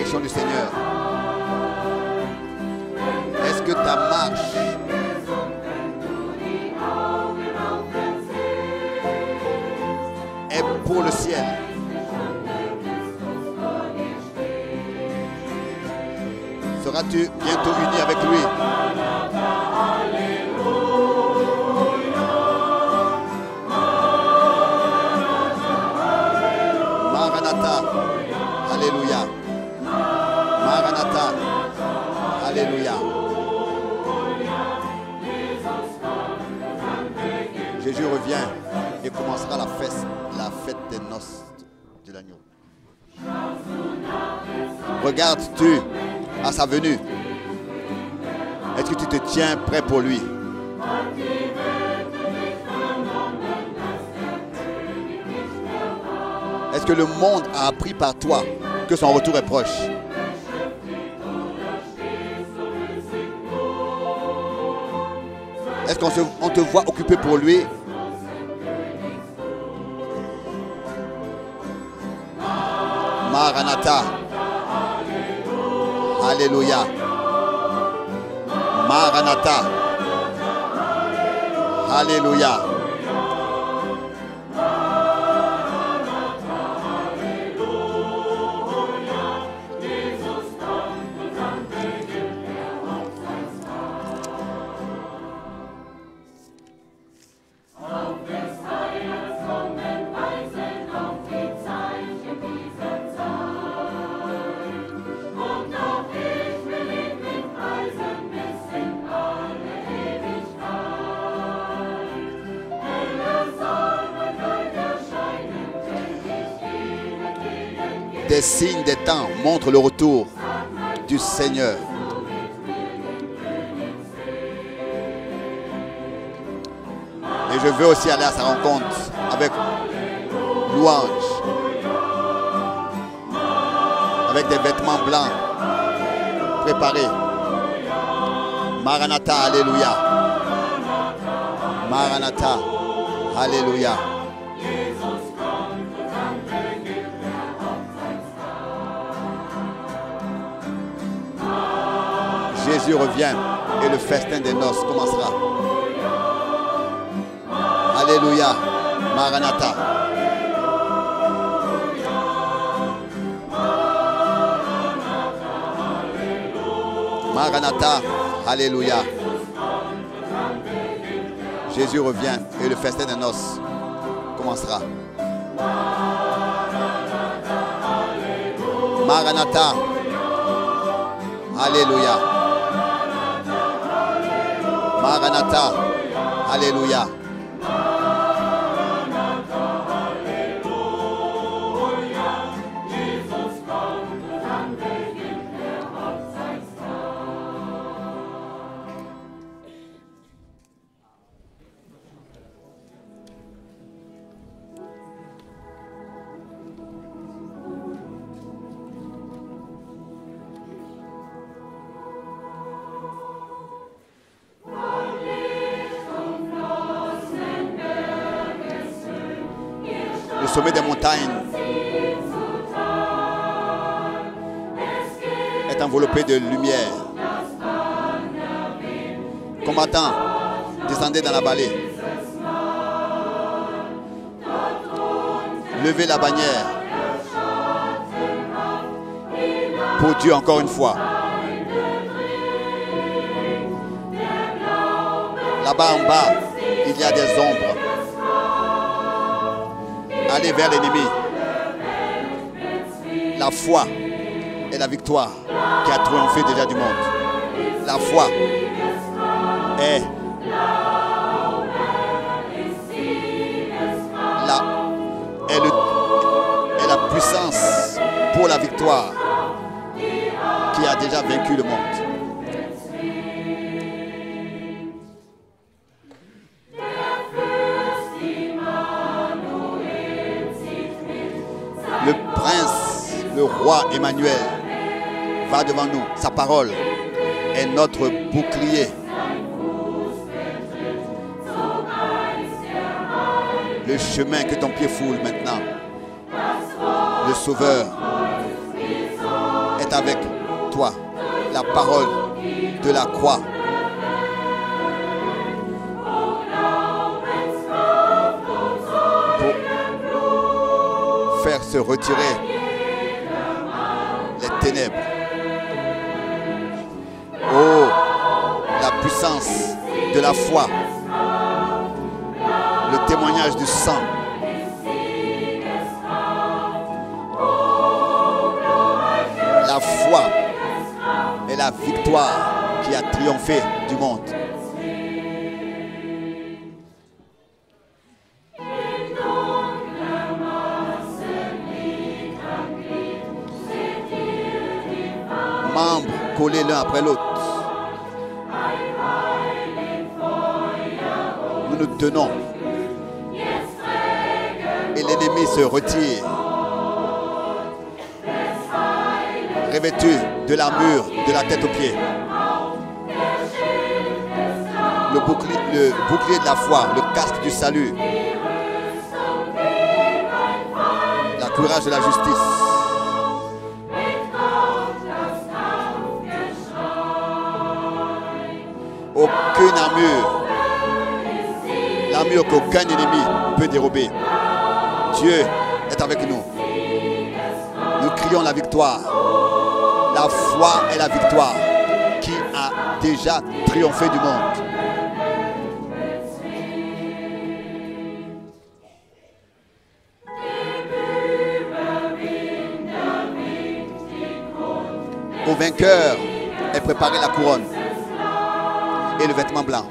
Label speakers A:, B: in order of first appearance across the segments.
A: direction du Seigneur? Est-ce que ta marche est pour le ciel? Seras-tu bientôt uni avec lui? Maranatha, alléluia. Maranatha, alléluia. Jésus revient et commencera la fête des noces de l'agneau. Regardes-tu à sa venue? Est-ce que tu te tiens prêt pour lui? Est-ce que le monde a appris par toi que son retour est proche? Est-ce qu'on te voit occupé pour lui? Maranatha. Alléluia. Maranatha. Alléluia. Des signes des temps montrent le retour du Seigneur. Et je veux aussi aller à sa rencontre avec louange, avec des vêtements blancs préparés. Maranatha, alléluia. Maranatha, alléluia. Jésus revient et le festin des noces commencera. Alléluia. Maranatha. Maranatha. Alléluia. Jésus revient et le festin des noces commencera. Maranatha. Alléluia. Maranatha, alléluia. Le sommet des montagnes est enveloppé de lumière. Combattants, descendez dans la vallée. Levez la bannière pour Dieu encore une fois. Là-bas en bas, il y a des ombres. Allez vers l'ennemi. La foi est la victoire qui a triomphé déjà du monde. La foi est la puissance pour la victoire qui a déjà vaincu le monde. Le prince, le roi Emmanuel va devant nous. Sa parole est notre bouclier. Le chemin que ton pied foule maintenant. Le Sauveur est est avec toi. La parole de la croix. Pour faire se retirer les ténèbres. Oh, la puissance de la foi. Le témoignage du sang. La foi est la victoire qui a triomphé du monde. Membres collés l'un après l'autre. Nous nous tenons. Et l'ennemi se retire. Revêtu de l'armure de la tête aux pieds. Le bouclier de la foi, le casque du salut. La courage de la justice. Aucune armure. L'armure qu'aucun ennemi peut dérober. Dieu est avec nous. Nous crions la victoire. La foi est la victoire qui a déjà triomphé du monde. Au vainqueur est préparée la couronne et le vêtement blanc.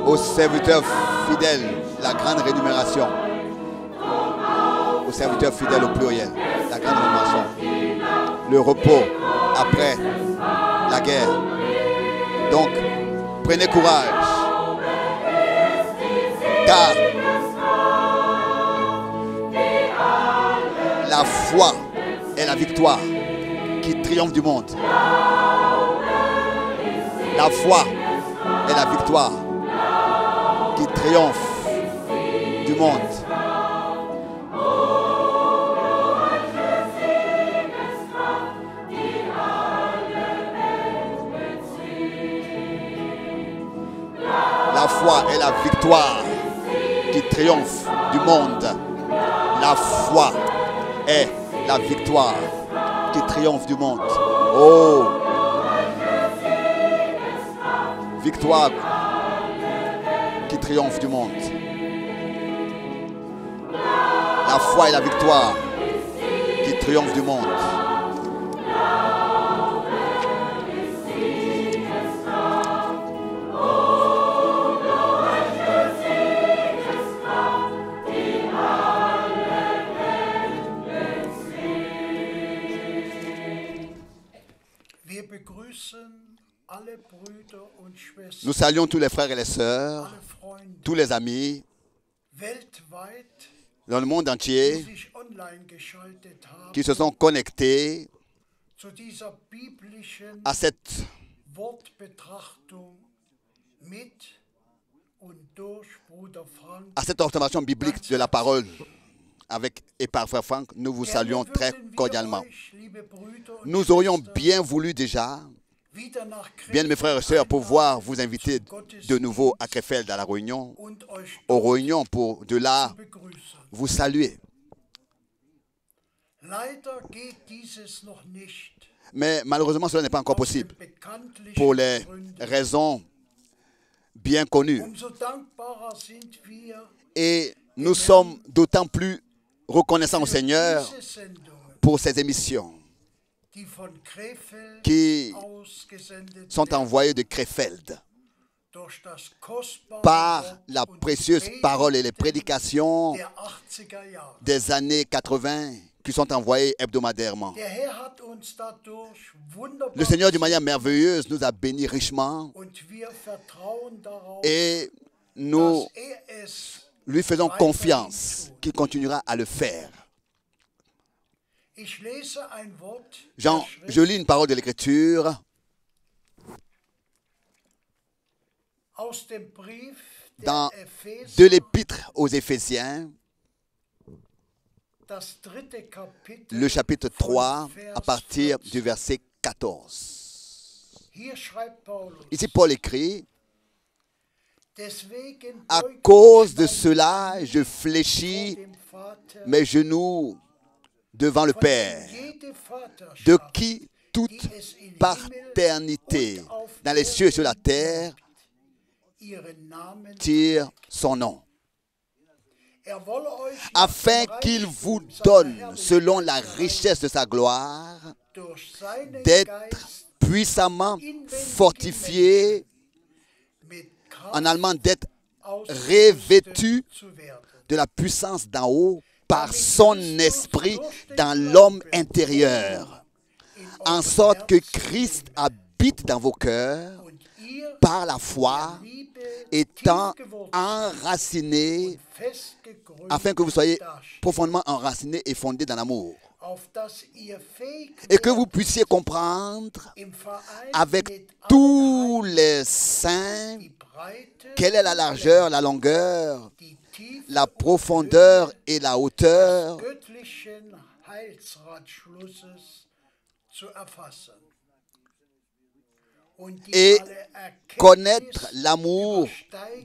A: Aux serviteurs fidèles, la grande rémunération. Aux serviteurs fidèles au pluriel, la grande rémunération. Le repos après la guerre. Donc, prenez courage. Car la foi est la victoire qui triomphe du monde. La foi est la victoire qui triomphe du monde. La foi est la victoire qui triomphe du monde. La foi est la victoire qui triomphe du monde. Oh! Victoire qui triomphe du monde. La foi est la victoire qui triomphe du monde. Nous saluons tous les frères et les sœurs, tous les amis dans le monde entier qui se sont connectés à cette observation biblique de la parole avec et par Frère Franck. Nous vous saluons très cordialement. Nous aurions bien voulu déjà, bien mes frères et sœurs, pouvoir vous inviter de nouveau à Krefeld à la réunion, aux réunions pour de là vous saluer. Mais malheureusement, cela n'est pas encore possible pour les raisons bien connues. Et nous sommes d'autant plus reconnaissants au Seigneur pour ces émissions qui sont envoyées de Krefeld par la précieuse parole et les prédications des années 80 qui sont envoyées hebdomadairement. Le Seigneur, d'une manière merveilleuse, nous a bénis richement et nous lui faisons confiance qu'il continuera à le faire. Je lis une parole de l'Écriture de l'Épître aux Éphésiens, le chapitre 3 à partir du verset 14. Ici, Paul écrit, « À cause de cela, je fléchis mes genoux devant le Père, de qui toute paternité dans les cieux et sur la terre tire son nom, afin qu'il vous donne, selon la richesse de sa gloire, d'être puissamment fortifié, en allemand, d'être revêtu de la puissance d'en haut par son esprit dans l'homme intérieur, en sorte que Christ habite dans vos cœurs par la foi, étant enraciné, afin que vous soyez profondément enracinés et fondés dans l'amour, et que vous puissiez comprendre avec tous les saints quelle est la largeur, la longueur, la profondeur et la hauteur, et connaître l'amour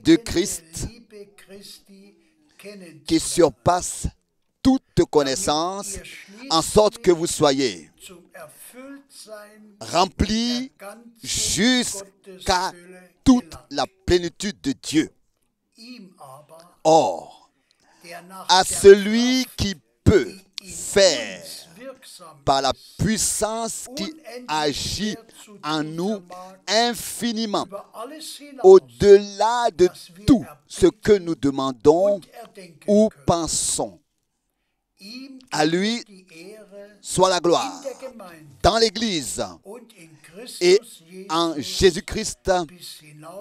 A: de Christ qui surpasse toute connaissance, en sorte que vous soyez remplis jusqu'à toute la plénitude de Dieu. Or, à celui qui peut faire par la puissance qui agit en nous infiniment, au-delà de tout ce que nous demandons ou pensons. À lui soit la gloire dans l'Église et en Jésus-Christ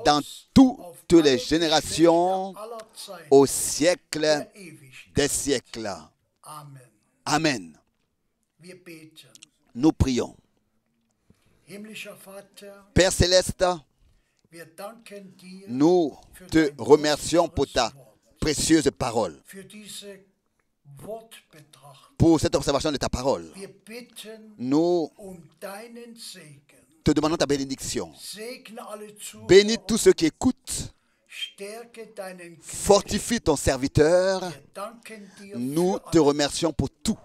A: dans toutes les générations au siècle des siècles. Amen. Nous prions. Père céleste, nous te remercions pour ta précieuse parole, pour cette observation de ta parole. Nous te demandons ta bénédiction. Bénis tous ceux qui écoutent. Fortifie ton serviteur. Nous te remercions pour tout.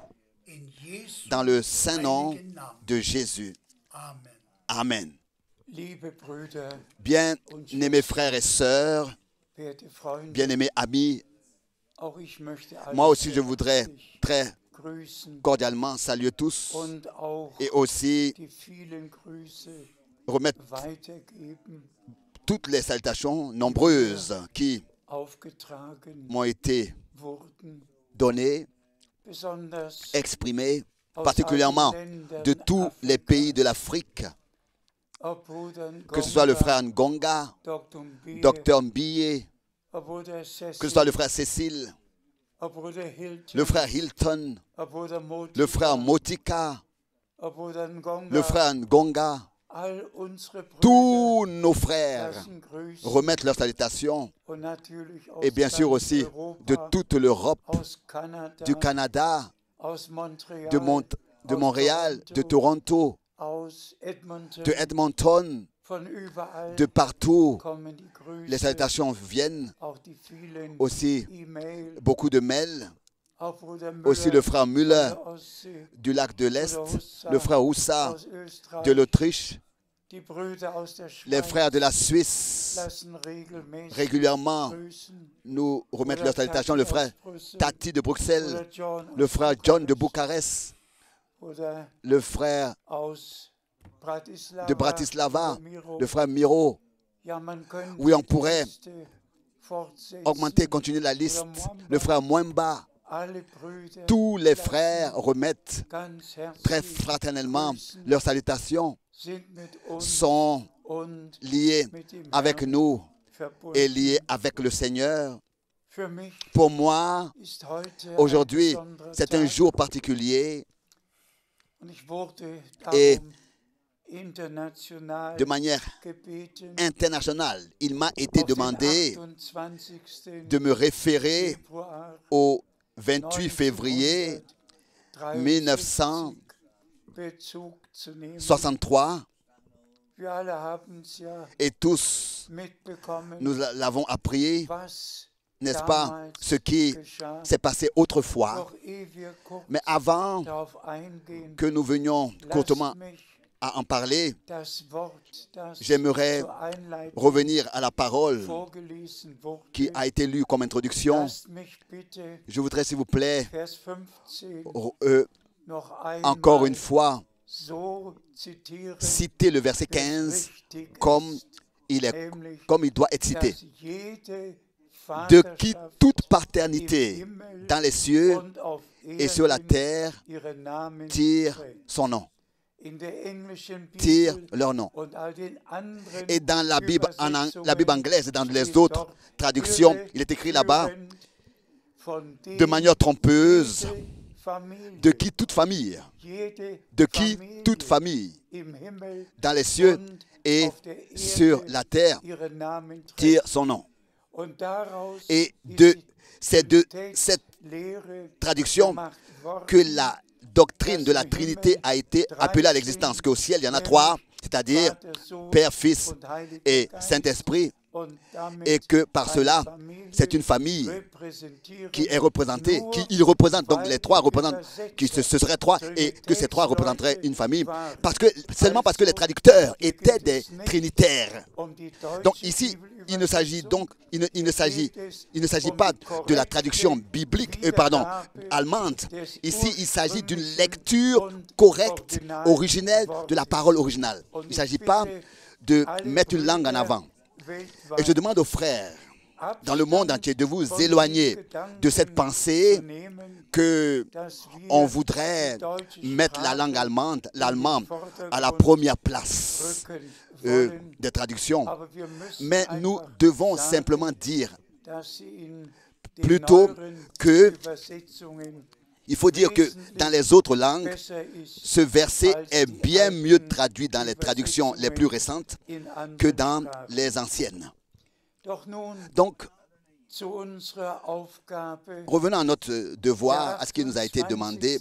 A: Dans le saint nom de Jésus. Amen. Bien-aimés frères et sœurs, bien-aimés amis, moi aussi je voudrais très cordialement saluer tous et aussi remettre toutes les salutations nombreuses qui m'ont été données, exprimées, particulièrement de tous les pays de l'Afrique, que ce soit le frère Ngonga, Dr Mbiye, que ce soit le frère Cécile, le frère Hilton, le frère Motika, le frère Ngonga, tous nos frères remettent leurs salutations, et bien sûr aussi de toute l'Europe, du Canada, de Montréal, de Toronto, de Edmonton, de partout. Les salutations viennent, aussi beaucoup de mails, aussi le frère Müller du lac de l'Est, le frère Oussa de l'Autriche, les frères de la Suisse régulièrement nous remettent leurs salutations, le frère Tati de Bruxelles, le frère John de Bucarest, le frère de Bratislava, le frère Miro. Oui, on pourrait augmenter, continuer la liste. Le frère Mwemba. Tous les frères remettent très fraternellement leurs salutations, sont liés avec nous et liés avec le Seigneur. Pour moi, aujourd'hui, c'est un jour particulier et de manière internationale, il m'a été demandé de me référer au 28 février 1963, et tous nous l'avons appris, n'est-ce pas, ce qui s'est passé autrefois. Mais avant que nous venions courtement à en parler, j'aimerais revenir à la parole qui a été lue comme introduction. Je voudrais, s'il vous plaît, encore une fois, citer le verset 15 comme il doit être cité. De qui toute paternité dans les cieux et sur la terre tire son nom, tire leur nom. Et dans la Bible, la Bible anglaise et dans les autres traductions, il est écrit là-bas, de manière trompeuse, de qui toute famille, dans les cieux et sur la terre tire son nom. Et c'est de cette traduction que la doctrine de la Trinité a été appelée à l'existence, qu'au ciel il y en a trois, c'est-à-dire Père, Fils et Saint-Esprit, et que par cela, c'est une famille qui est représentée, il représente, donc les trois représentent, ce seraient trois, et que ces trois représenteraient une famille, seulement parce que les traducteurs étaient des trinitaires. Donc ici, il ne s'agit pas de la traduction biblique, allemande. Ici, il s'agit d'une lecture correcte, originelle de la parole originale. Il ne s'agit pas de mettre une langue en avant. Et je demande aux frères dans le monde entier de vous éloigner de cette pensée que on voudrait mettre la langue allemande, l'allemand, à la première place des traductions. Mais nous devons simplement dire plutôt que il faut dire que dans les autres langues, ce verset est bien mieux traduit dans les traductions les plus récentes que dans les anciennes. Donc, revenons à notre devoir, à ce qui nous a été demandé.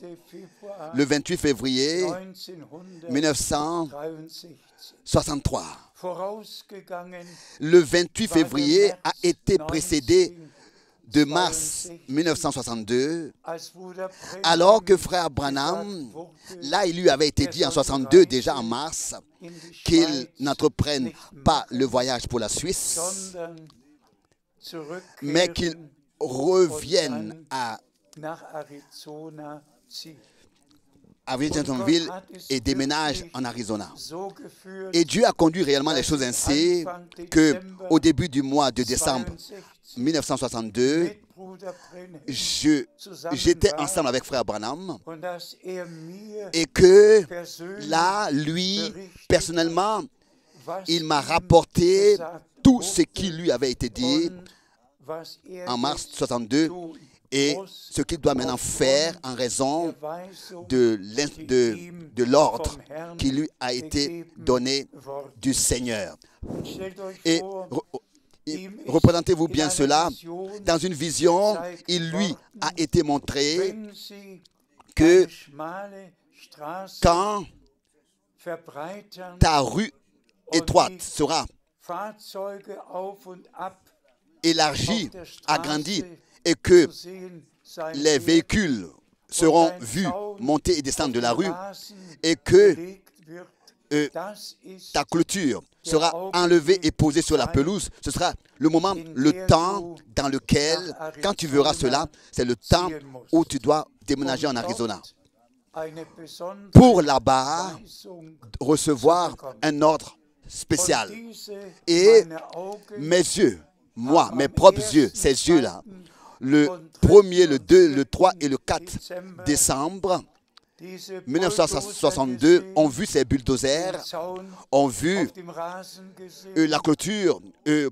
A: Le 28 février 1963. Le 28 février a été précédé de mars 1962, alors que frère Branham, là il lui avait été dit en 62, déjà en mars, qu'il n'entreprenne pas le voyage pour la Suisse, mais qu'il revienne à Jacksonville et déménage en Arizona. Et Dieu a conduit réellement les choses ainsi qu'au début du mois de décembre 1962, j'étais ensemble avec frère Branham et que là, lui, personnellement, il m'a rapporté tout ce qui lui avait été dit en mars 62 et ce qu'il doit maintenant faire en raison de l'ordre qui lui a été donné du Seigneur. Et représentez-vous bien cela. Dans une vision, il lui a été montré que quand ta rue étroite sera élargie, agrandie, et que les véhicules seront vus monter et descendre de la rue, et que ta clôture sera enlevée et posée sur la pelouse, ce sera le moment, le temps dans lequel, quand tu verras cela, c'est le temps où tu dois déménager en Arizona pour là-bas recevoir un ordre spécial. Et mes yeux, moi, mes propres yeux, ces yeux-là, le 1er, le 2, le 3 et le 4 décembre 1962, ont vu ces bulldozers, ont vu la clôture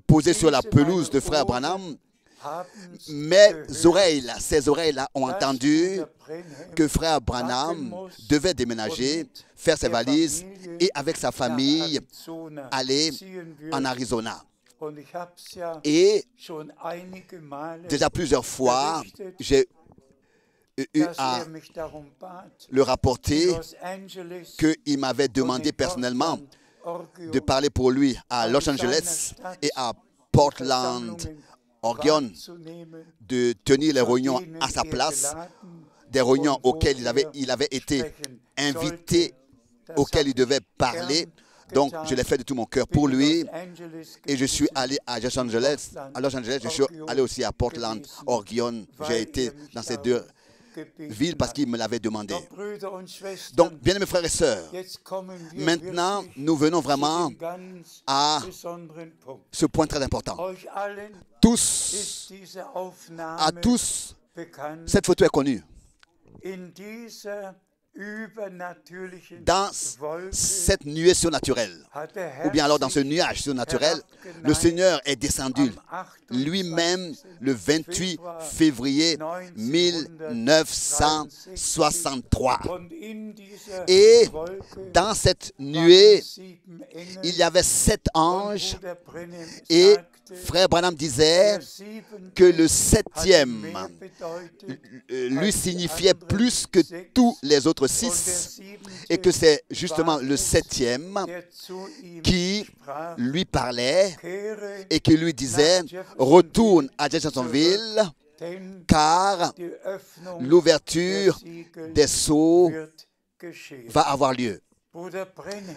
A: posée sur la pelouse de frère Branham. Ces oreilles-là ont entendu que frère Branham devait déménager, faire ses valises et avec sa famille aller en Arizona. Et déjà plusieurs fois, j'ai eu à le rapporter qu'il m'avait demandé personnellement de parler pour lui à Los Angeles et à Portland, Oregon, de tenir les réunions à sa place, des réunions auxquelles il avait été invité, auxquelles il devait parler. Donc, je l'ai fait de tout mon cœur pour lui. Et je suis allé à Los Angeles. Je suis allé aussi à Portland, Oregon. J'ai été dans ces deux villes parce qu'il me l'avait demandé. Donc, bien mes frères et sœurs, maintenant, nous venons vraiment à ce point très important. À tous, cette photo est connue. Dans cette nuée surnaturelle, ou bien alors dans ce nuage surnaturel, le Seigneur est descendu lui-même le 28 février 1963. Et dans cette nuée, il y avait 7 anges et Frère Branham disait que le 7e lui signifiait plus que tous les autres 6 et que c'est justement le 7e qui lui parlait et qui lui disait « Retourne à Jeffersonville car l'ouverture des sceaux va avoir lieu. »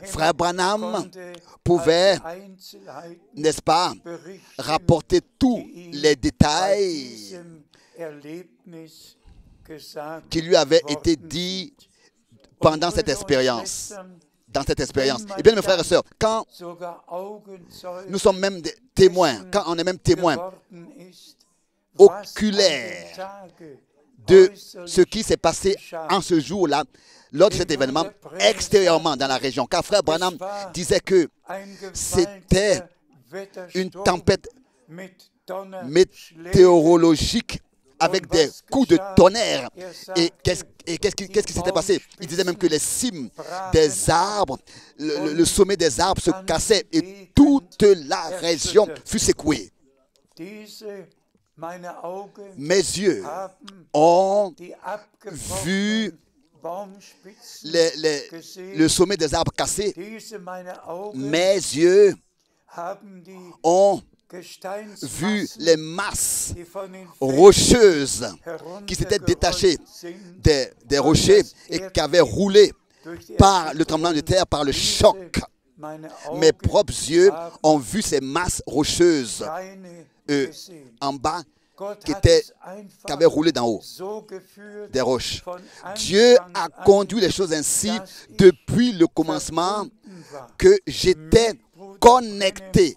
A: Frère Branham pouvait, n'est-ce pas, rapporter tous les détails qui lui avaient été dits pendant cette expérience. Dans cette expérience. Et bien, mes frères et sœurs, quand nous sommes même des témoins, quand on est même témoin oculaire de ce qui s'est passé en ce jour-là, lors de cet événement, extérieurement dans la région. Car Frère Branham disait que c'était une tempête météorologique avec des coups de tonnerre. Et qu'est-ce qui s'était passé? Il disait même que les cimes des arbres, le sommet des arbres se cassait et toute la région fut secouée. Mes yeux ont vu le sommet des arbres cassés. Mes yeux ont vu les masses rocheuses qui s'étaient détachées des rochers et qui avaient roulé par le tremblement de terre, par le choc. Mes propres yeux ont vu ces masses rocheuses en bas qui avaient roulé d'en haut des roches. Dieu a conduit les choses ainsi depuis le commencement que j'étais connecté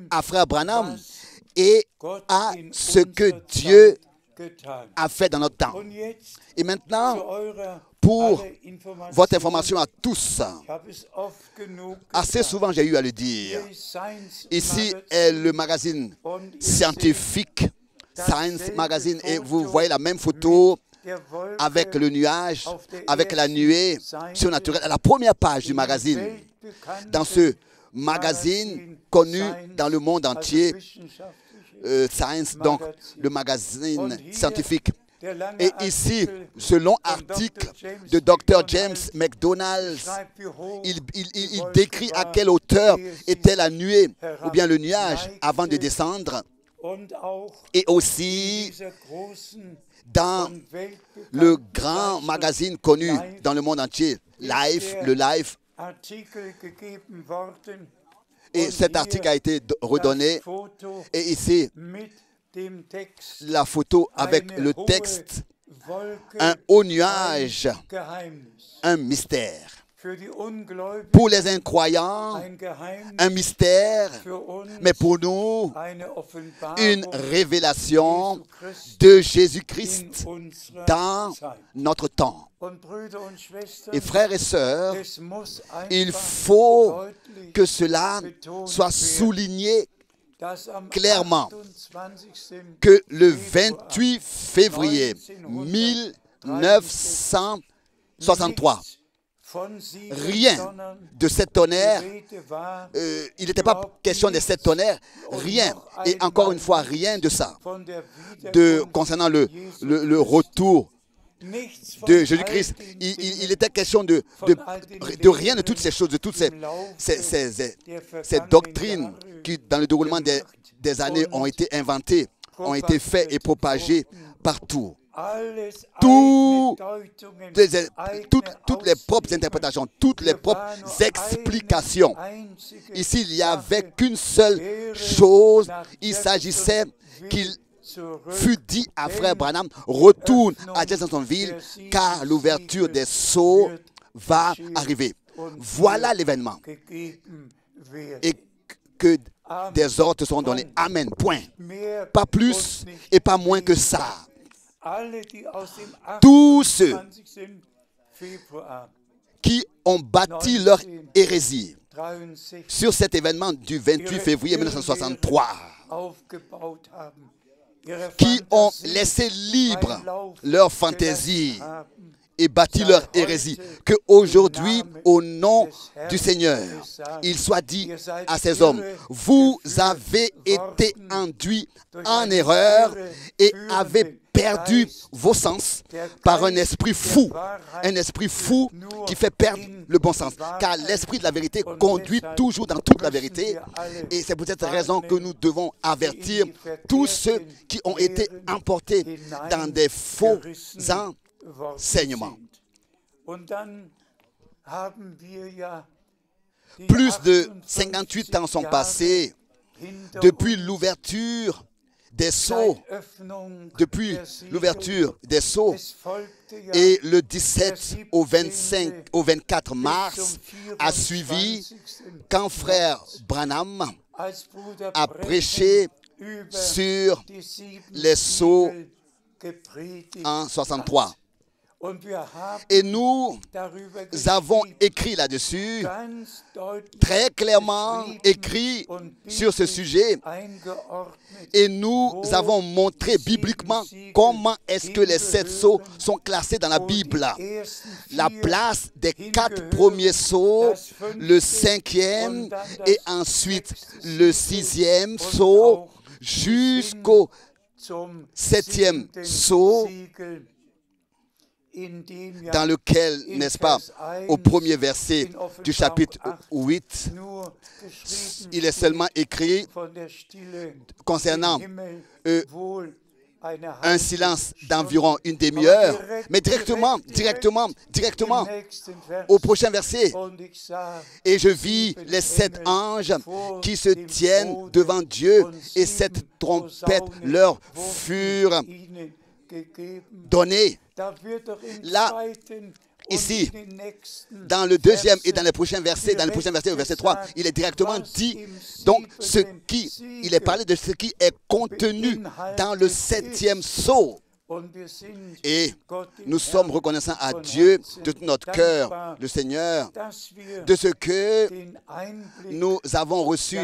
A: à Frère Branham et à ce que Dieu a fait dans notre temps. Et maintenant, pour votre information à tous, assez souvent j'ai eu à le dire, ici est le magazine scientifique, Science Magazine, et vous voyez la même photo avec le nuage, avec la nuée surnaturelle à la première page du magazine. Dans ce magazine connu dans le monde entier, Science, donc le magazine scientifique. Et ici, ce long article de Dr. James McDonald, il décrit à quelle hauteur était la nuée ou bien le nuage avant de descendre. Et aussi dans le grand magazine connu dans le monde entier, Life, le Life. Et cet article a été redonné. Et ici, la photo avec le texte, un haut nuage, un mystère. Pour les incroyants, un mystère, mais pour nous, une révélation de Jésus-Christ dans notre temps. Et frères et sœurs, il faut que cela soit souligné clairement que le 28 février 1963, rien de sept tonnerres. Il n'était pas question des sept tonnerres, rien. Et encore une fois, rien de ça. Concernant le retour de Jésus-Christ, il était question de rien de toutes ces choses, de toutes ces doctrines qui, dans le déroulement des années, ont été inventées, ont été faites et propagées partout. Toutes les propres interprétations, toutes les propres explications. Ici, il n'y avait qu'une seule chose. Il s'agissait qu'il fut dit à frère Branham, retourne à Jeffersonville, car l'ouverture des sceaux va arriver. Voilà l'événement. Et que des ordres seront donnés. Amen. Point. Pas plus et pas moins que ça. Tous ceux qui ont bâti leur hérésie sur cet événement du 28 février 1963, qui ont laissé libre leur fantaisie et bâti leur hérésie, qu'aujourd'hui, au nom du Seigneur, il soit dit à ces hommes, vous avez été induits en erreur et avez perdu vos sens par un esprit fou qui fait perdre le bon sens. Car l'esprit de la vérité conduit toujours dans toute la vérité. Et c'est pour cette raison que nous devons avertir tous ceux qui ont été emportés dans des faux enseignements. Plus de 58 ans sont passés depuis l'ouverture des sceaux, et le 17 au 24 mars a suivi quand frère Branham a prêché sur les sceaux en 63. Et nous avons écrit là-dessus, très clairement écrit sur ce sujet, et nous avons montré bibliquement comment est-ce que les 7 sceaux sont classés dans la Bible. La place des 4 premiers sceaux, le 5e et ensuite le 6e sceau jusqu'au 7e sceau, dans lequel, n'est-ce pas, au premier verset du chapitre 8, il est seulement écrit concernant un silence d'environ une demi-heure, mais directement, au prochain verset. Et je vis les 7 anges qui se tiennent devant Dieu, et 7 trompettes leur furent données. Là, ici, dans le deuxième et dans les prochains versets, au verset 3, il est directement dit, donc, il est parlé de ce qui est contenu dans le 7e sceau. Et nous sommes reconnaissants à Dieu de tout notre cœur, le Seigneur, de ce que nous avons reçu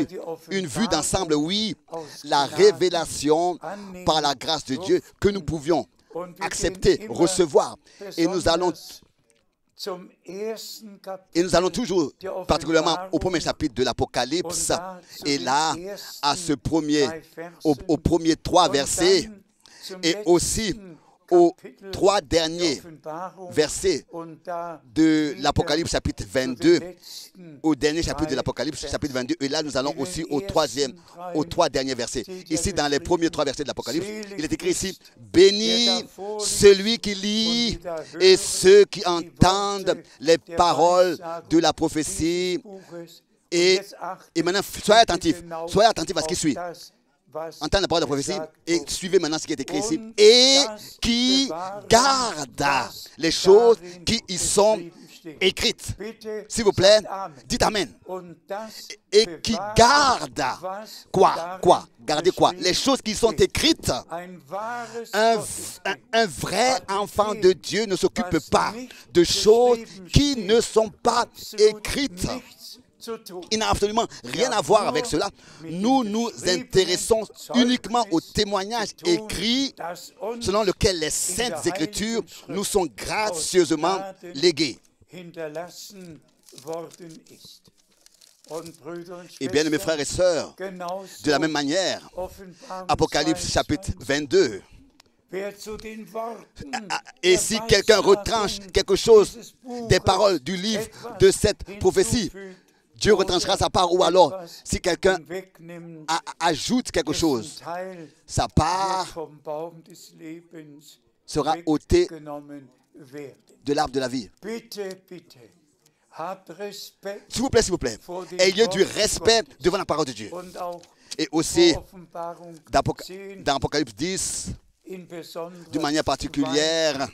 A: une vue d'ensemble, oui, la révélation par la grâce de Dieu que nous pouvions accepter, recevoir. Et nous allons toujours, particulièrement au premier chapitre de l'Apocalypse, et là, aux premiers 3 versets, et aussi aux 3 derniers versets de l'Apocalypse chapitre 22, au dernier chapitre de l'Apocalypse chapitre 22, et là nous allons aussi aux 3 derniers versets. Ici, dans les premiers 3 versets de l'Apocalypse, il est écrit ici, béni celui qui lit et ceux qui entendent les paroles de la prophétie. Et maintenant, soyez attentifs à ce qui suit. Entendez la parole de la prophétie et suivez maintenant ce qui est écrit ici. Et qui garde les choses qui y sont écrites. S'il vous plaît, dites Amen. Et qui garde quoi? Gardez quoi? Les choses qui sont écrites. Un vrai enfant de Dieu ne s'occupe pas de choses qui ne sont pas écrites. Il n'a absolument rien à voir avec cela. Nous nous intéressons uniquement aux témoignages écrits selon lesquels les Saintes Écritures nous sont gracieusement léguées. Et bien, mes frères et sœurs, de la même manière, Apocalypse chapitre 22. Et si quelqu'un retranche quelque chose des paroles du livre de cette prophétie, Dieu retranchera sa part. Ou alors, si quelqu'un ajoute quelque chose, sa part sera ôtée de l'arbre de la vie. S'il vous plaît, ayez du respect devant la parole de Dieu. Et aussi, dans Apocalypse 10, d'une manière particulière,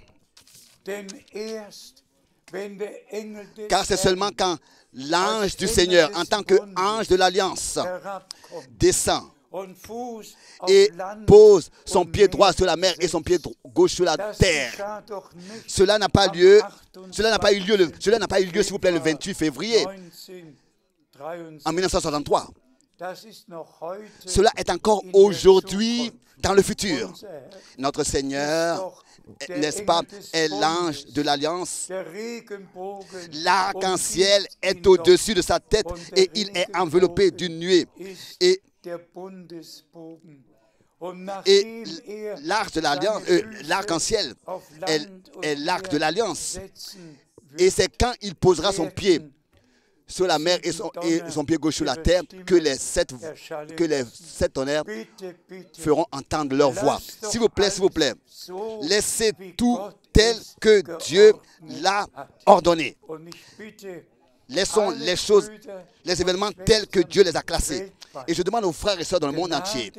A: car c'est seulement quand l'ange du Seigneur, en tant qu'ange de l'Alliance, descend et pose son pied droit sur la mer et son pied gauche sur la terre. Cela n'a pas lieu, cela n'a pas eu lieu, s'il vous plaît, le 28 février en 1963. Cela est encore aujourd'hui dans le futur. Notre Seigneur, n'est-ce pas, est l'ange de l'Alliance. L'arc-en-ciel est au-dessus de sa tête et il est enveloppé d'une nuée. Et l'arc de l'Alliance, l'arc-en-ciel est l'arc de l'Alliance. Et c'est quand il posera son pied sur la mer et son pied gauche sur la terre que les sept tonnerres feront entendre leur voix. S'il vous plaît, laissez tout tel que Dieu l'a ordonné. Laissons les choses, les événements tels que Dieu les a classés. Et je demande aux frères et sœurs dans le monde entier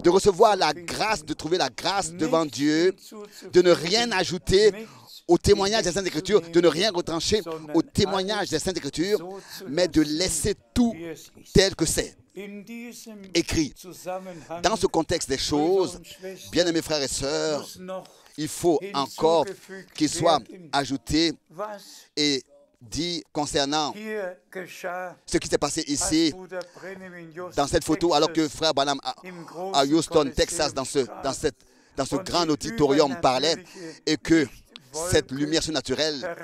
A: de recevoir la grâce, de trouver la grâce devant Dieu, de ne rien ajouter au témoignage des Saintes Écritures, de ne rien retrancher au témoignage des Saintes Écritures, mais de laisser tout tel que c'est écrit. Dans ce contexte des choses, bien-aimés frères et sœurs, il faut encore qu'il soit ajouté et dit concernant ce qui s'est passé ici, dans cette photo, alors que frère Branham à Houston, Texas, dans ce grand auditorium parlait, et que cette lumière surnaturelle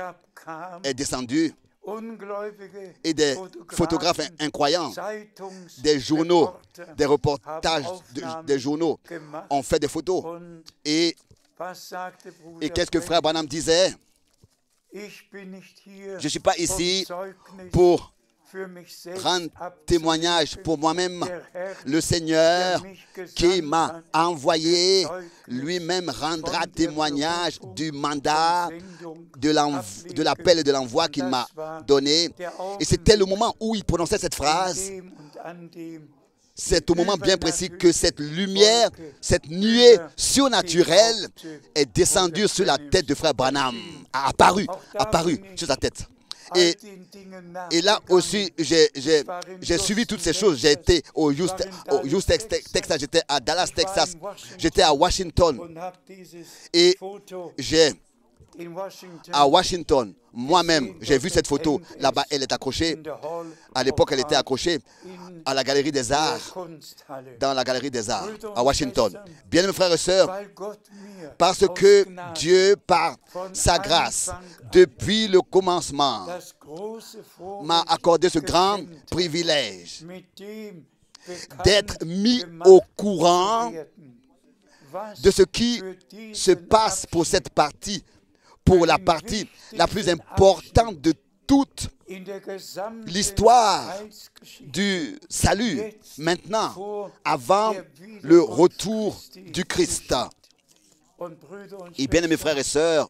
A: est descendue, et des photographes incroyants, des journaux, des reportages des journaux ont fait des photos. Et qu'est-ce que frère Branham disait? Je ne suis pas ici pour rendre témoignage pour moi-même. Le Seigneur qui m'a envoyé lui-même rendra témoignage du mandat, de l'appel et de l'envoi qu'il m'a donné. Et c'était le moment où il prononçait cette phrase. C'est au moment bien précis que cette lumière, cette nuée surnaturelle est descendue sur la tête de frère Branham, a apparu sur sa tête. Et là aussi, j'ai suivi toutes ces choses. J'ai été au Houston, Texas, j'étais à Dallas, Texas, j'étais à Washington. Et à Washington, moi-même, j'ai vu cette photo. Là-bas, elle est accrochée. À l'époque, elle était accrochée à la Galerie des Arts, dans la Galerie des Arts, à Washington. Bien, mes frères et sœurs, parce que Dieu, par sa grâce, depuis le commencement, m'a accordé ce grand privilège d'être mis au courant de ce qui se passe pour cette partie, pour la partie la plus importante de toute l'histoire du salut, maintenant, avant le retour du Christ. Et bien, mes frères et sœurs,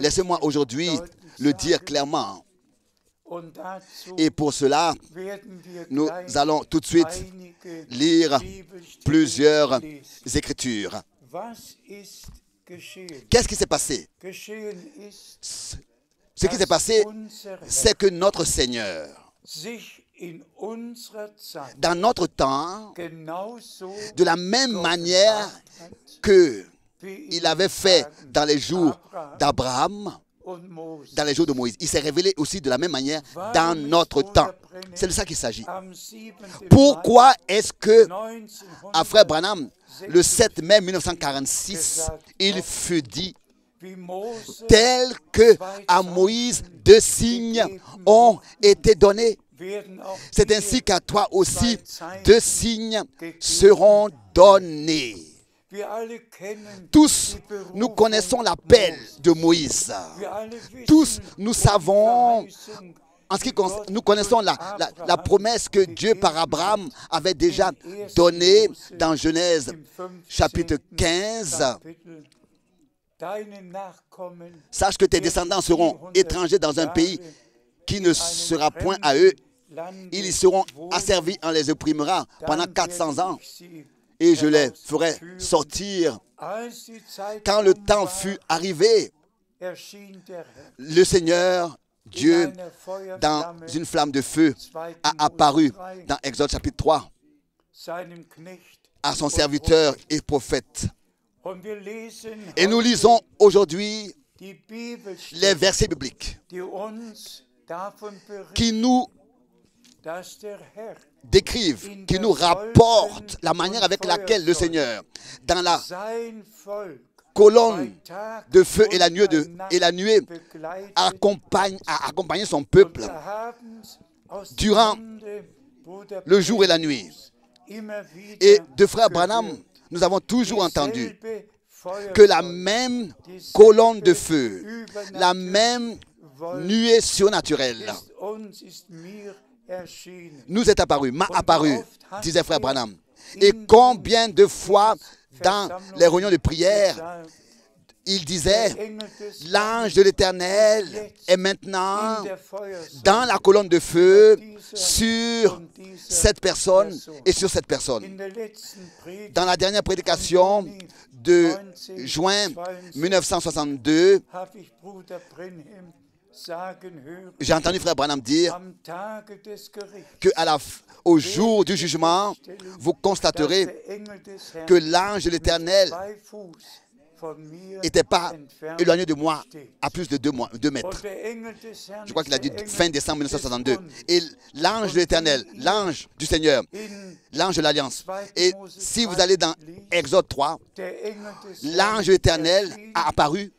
A: laissez-moi aujourd'hui le dire clairement. Et pour cela, nous allons tout de suite lire plusieurs Écritures. Qu'est-ce qui s'est passé? Ce qui s'est passé, c'est que notre Seigneur, dans notre temps, de la même manière qu'il avait fait dans les jours d'Abraham, dans les jours de Moïse, il s'est révélé aussi de la même manière dans notre temps. C'est de ça qu'il s'agit. Pourquoi est-ce que, à frère Branham, le 7 mai 1946, il fut dit tel que à Moïse 2 signes ont été donnés. C'est ainsi qu'à toi aussi 2 signes seront donnés. Tous, nous connaissons l'appel de Moïse. Tous, nous savons, nous connaissons la promesse que Dieu par Abraham avait déjà donnée dans Genèse chapitre 15. Sache que tes descendants seront étrangers dans un pays qui ne sera point à eux. Ils y seront asservis, on les opprimera pendant 400 ans. Et je les ferai sortir. Quand le temps fut arrivé, le Seigneur, Dieu, dans une flamme de feu, a apparu dans Exode chapitre 3 à son serviteur et prophète. Et nous lisons aujourd'hui les versets bibliques qui nous décrivent, qui nous rapportent la manière avec laquelle le Seigneur, dans la colonne de feu et la nuée, a accompagné son peuple durant le jour et la nuit. Et de frère Branham, nous avons toujours entendu que la même colonne de feu, la même nuée surnaturelle nous est apparue, m'a apparu, disait frère Branham. Et combien de fois dans les réunions de prière, il disait, l'ange de l'Éternel est maintenant dans la colonne de feu sur cette personne et sur cette personne. Dans la dernière prédication de juin 1962, j'ai entendu frère Branham dire qu'au jour du jugement, vous constaterez que l'ange de l'Éternel n'était pas éloigné de moi à plus de 2 mètres. Je crois qu'il a dit fin décembre 1962. Et l'ange de l'Éternel, l'ange du Seigneur, l'ange de l'Alliance. Et si vous allez dans Exode 3, l'ange de l'Éternel a apparu.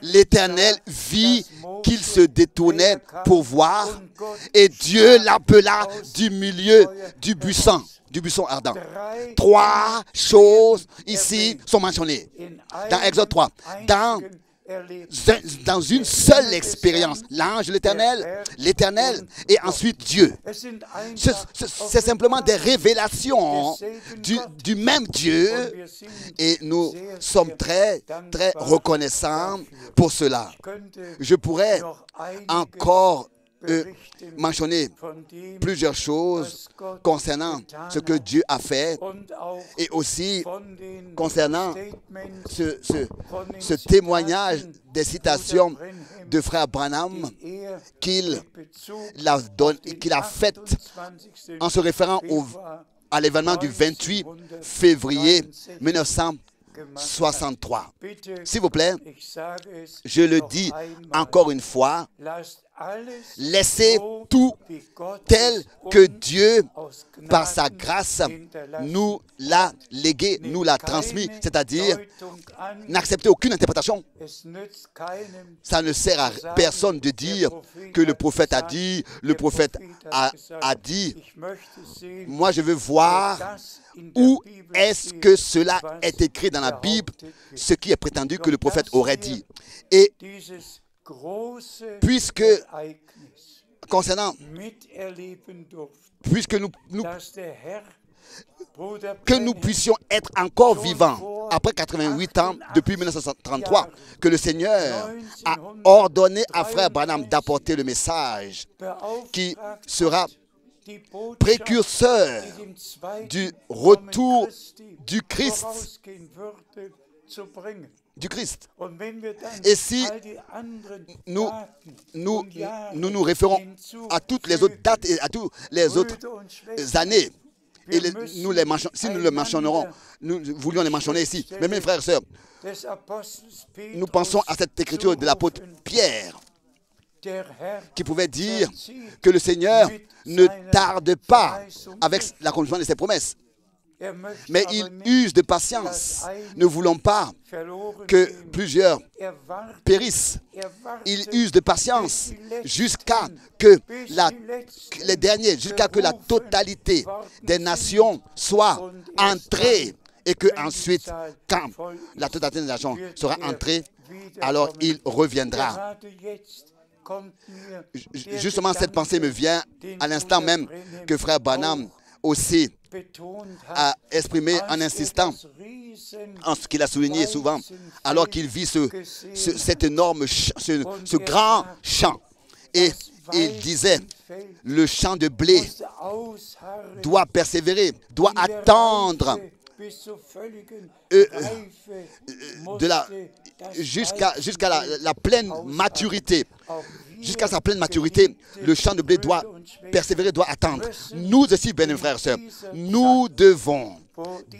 A: L'Éternel vit qu'il se détournait pour voir et Dieu l'appela du milieu du buisson ardent. 3 choses ici sont mentionnées dans Exode 3. Dans une seule expérience, l'ange de l'Éternel et ensuite Dieu. C'est simplement des révélations du même Dieu et nous sommes très, très reconnaissants pour cela. Je pourrais encore mentionner plusieurs choses concernant ce que Dieu a fait et aussi concernant ce témoignage des citations de frère Branham qu'il a fait en se référant à l'événement du 28 février 1963. S'il vous plaît, je le dis encore une fois, laissez tout tel que Dieu, par sa grâce, nous l'a légué, nous l'a transmis, c'est-à-dire n'acceptez aucune interprétation. Ça ne sert à personne de dire que le prophète a dit, le prophète a dit. Moi, je veux voir où est-ce que cela est écrit dans la Bible, ce qui est prétendu que le prophète aurait dit. Et puisque nous puissions être encore vivants après 88 ans depuis 1933, que le Seigneur a ordonné à frère Branham d'apporter le message qui sera précurseur du retour du Christ. Et si nous référons à toutes les autres dates et à toutes les autres années, et si nous le mentionnerons, nous voulions les mentionner ici. Mais mes frères et sœurs, nous pensons à cette écriture de l'apôtre Pierre, qui pouvait dire que le Seigneur ne tarde pas avec l'accomplissement de ses promesses. mais il use de patience. Ne voulons pas que plusieurs périssent. Il use de patience jusqu'à que les derniers, jusqu'à que la totalité des nations soit entrée. Et que ensuite, quand la totalité des nations sera entrée, alors il reviendra. Justement, cette pensée me vient à l'instant même que Frère Branham aussi a exprimé en insistant en ce qu'il a souligné souvent, alors qu'il vit cet énorme, ce grand champ. Et il disait, le champ de blé doit persévérer, doit attendre jusqu'à la pleine maturité. Jusqu'à sa pleine maturité, le champ de blé doit persévérer, doit attendre. Nous aussi, bien frères et sœurs, nous devons,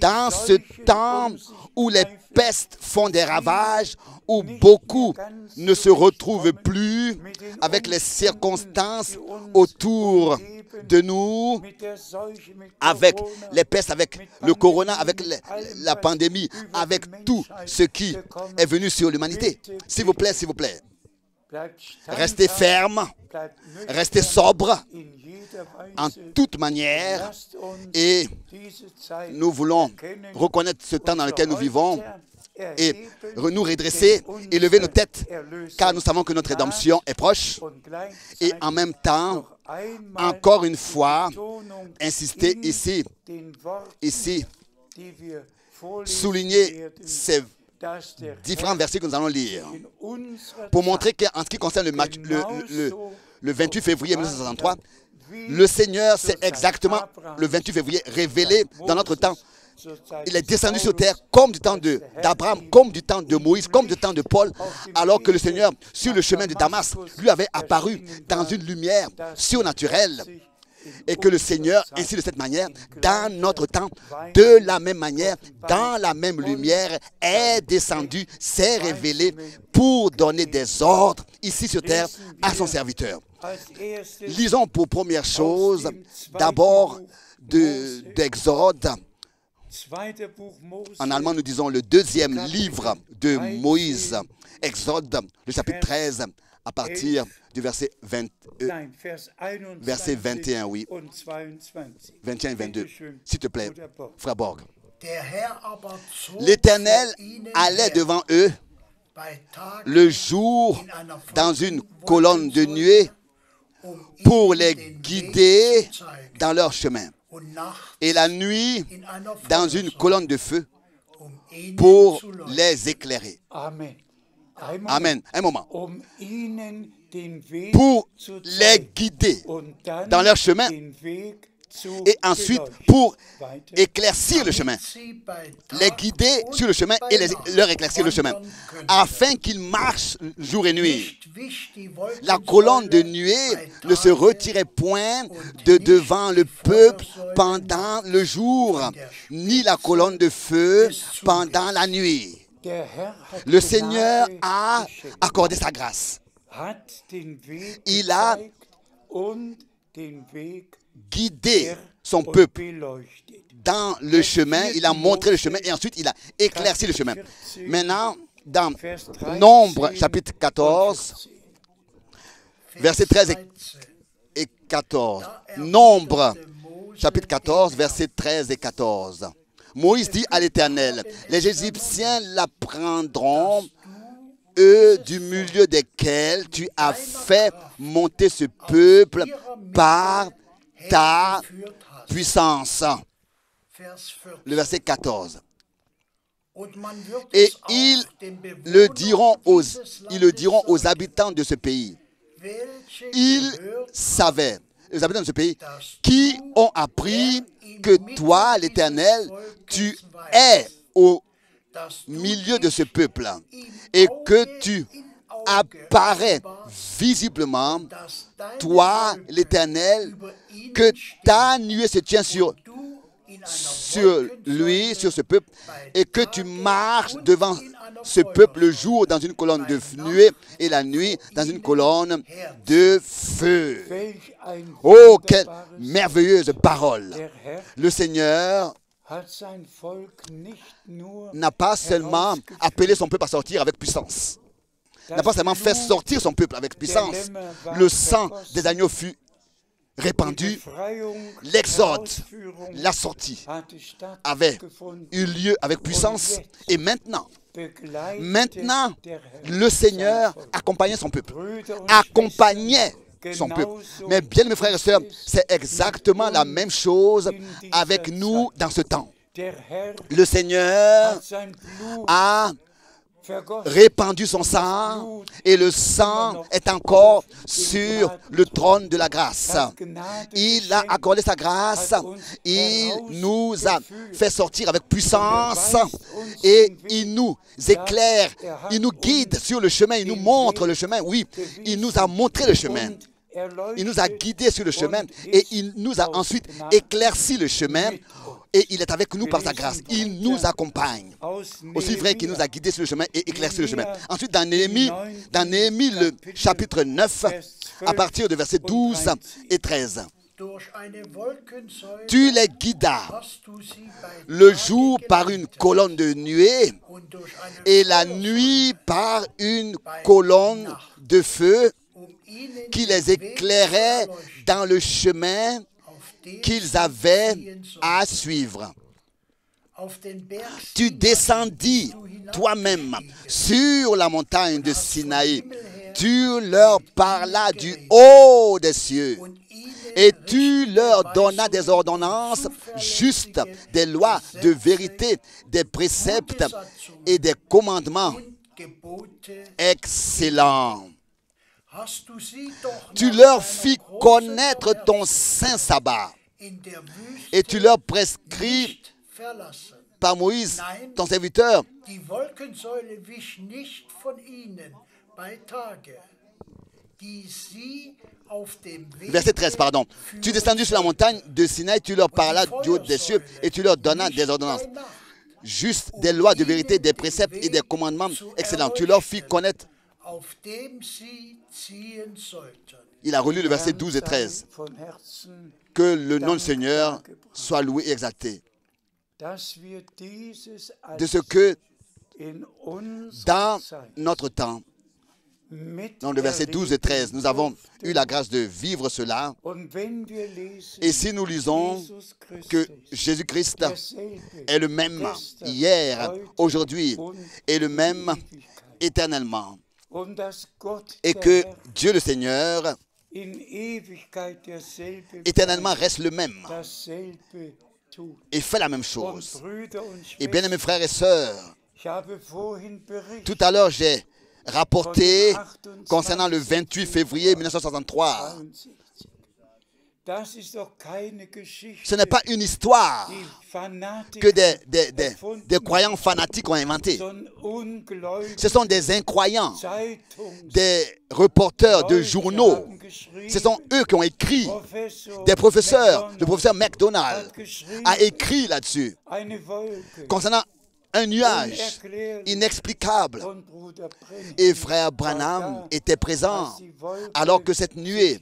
A: dans ce temps où les pestes font des ravages, où beaucoup ne se retrouvent plus avec les circonstances autour de nous, avec les pestes, avec le corona, avec la pandémie, avec tout ce qui est venu sur l'humanité. S'il vous plaît, restez ferme, restez sobre en toute manière, et nous voulons reconnaître ce temps dans lequel nous vivons et nous redresser et lever nos têtes, car nous savons que notre rédemption est proche. Et en même temps, encore une fois, insister ici, souligner ces différents versets que nous allons lire, pour montrer qu'en ce qui concerne le 28 février 1963, le Seigneur s'est exactement, le 28 février, révélé dans notre temps. Il est descendu sur terre comme du temps d'Abraham, comme du temps de Moïse, comme du temps de Paul, alors que le Seigneur, sur le chemin de Damas, lui avait apparu dans une lumière surnaturelle. Et que le Seigneur, ainsi de cette manière, dans notre temps, de la même manière, dans la même lumière, est descendu, s'est révélé pour donner des ordres ici sur terre à son serviteur. Lisons pour première chose, d'abord d'Exode. En allemand, nous disons le deuxième livre de Moïse, Exode, le chapitre 13, à partir du verset 21, oui. 21 et 22. S'il te plaît, Frère Borg. L'Éternel allait devant eux le jour dans une colonne de nuée pour les guider dans leur chemin, et la nuit dans une colonne de feu pour les éclairer. Amen. Un moment. Pour les guider dans leur chemin et ensuite pour éclaircir le chemin. Les guider sur le chemin et leur éclaircir le chemin afin qu'ils marchent jour et nuit. La colonne de nuée ne se retirait point de devant le peuple pendant le jour, ni la colonne de feu pendant la nuit. Le Seigneur a accordé sa grâce. Il a guidé son peuple dans le chemin, il a montré le chemin et ensuite il a éclairci le chemin. Maintenant, dans Nombre chapitre 14, versets 13 et 14. Nombre chapitre 14, versets 13 et 14. Moïse dit à l'Éternel, les Égyptiens la prendront, eux du milieu desquels tu as fait monter ce peuple par ta puissance. Le verset 14. Et ils le diront aux habitants de ce pays. Ils savaient, les habitants de ce pays, qui ont appris que toi, l'Éternel, tu es au milieu de ce peuple et que tu apparais visiblement, toi, l'Éternel, que ta nuée se tient sur lui, sur ce peuple, et que tu marches devant ce peuple le jour dans une colonne de nuée et la nuit dans une colonne de feu. Oh, quelle merveilleuse parole! Le Seigneur
B: n'a pas seulement appelé son peuple à sortir avec puissance, n'a pas seulement fait sortir son peuple avec puissance. Le sang des agneaux fut répandu, l'exode, la sortie avait eu lieu avec puissance. Et maintenant, le Seigneur accompagnait son peuple. Mais bien, mes frères et sœurs, c'est exactement la même chose avec nous dans ce temps. Le Seigneur a répandu son sang et le sang est encore sur le trône de la grâce. Il a accordé sa grâce, il nous a fait sortir avec puissance et il nous éclaire, il nous guide sur le chemin, il nous montre le chemin. Oui, il nous a montré le chemin. Il nous a guidés sur le chemin et il nous a ensuite éclairci le chemin. Et il est avec nous par sa grâce. Il nous accompagne. Aussi vrai qu'il nous a guidés sur le chemin et éclairci le chemin. Ensuite, dans Néhémie, le chapitre 9, à partir de versets 12 et 13. Tu les guidas le jour par une colonne de nuée et la nuit par une colonne de feu qui les éclairait dans le chemin qu'ils avaient à suivre. Tu descendis toi-même sur la montagne de Sinaï. Tu leur parlas du haut des cieux. Et tu leur donnas des ordonnances justes, des lois de vérité, des préceptes et des commandements excellents. Tu leur fis connaître ton saint sabbat et tu leur prescris par Moïse, ton serviteur. Verset 13, pardon. Tu descendis sur la montagne de Sinaï, tu leur parlas du haut des cieux et tu leur donnas des ordonnances. Juste des lois de vérité, des préceptes et des commandements excellents. Tu leur fis connaître. Il a relu le verset 12 et 13. Que le nom du Seigneur soit loué et exalté. De ce que dans notre temps, dans le verset 12 et 13, nous avons eu la grâce de vivre cela. Et si nous lisons que Jésus-Christ est le même hier, aujourd'hui, et le même éternellement, et que Dieu le Seigneur éternellement reste le même et fait la même chose. Et bien, mes frères et sœurs, tout à l'heure, j'ai rapporté concernant le 28 février 1963. Ce n'est pas une histoire que des croyants fanatiques ont inventée. Ce sont des incroyants, des reporters de journaux. Ce sont eux qui ont écrit, des professeurs. Le professeur McDonald a écrit là-dessus concernant un nuage inexplicable. Et frère Branham était présent alors que cette nuée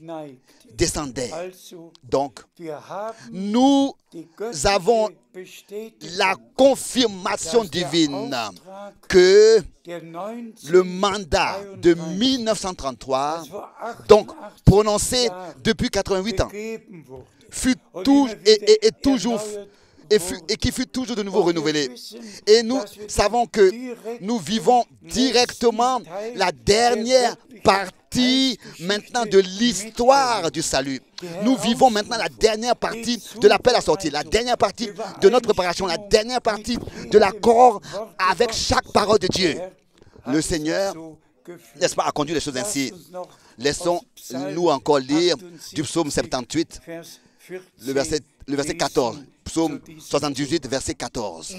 B: descendait. Donc, nous avons la confirmation divine que le mandat de 1933, donc prononcé depuis 88 ans, fut et qui fut toujours de nouveau renouvelé. Et nous savons que nous vivons directement la dernière partie maintenant de l'histoire du salut. Nous vivons maintenant la dernière partie de l'appel à sortir, la dernière partie de notre préparation, la dernière partie de l'accord avec chaque parole de Dieu. Le Seigneur, n'est-ce pas, a conduit les choses ainsi. Laissons-nous encore lire du psaume 78, le verset 14. Psaume 78, verset 14.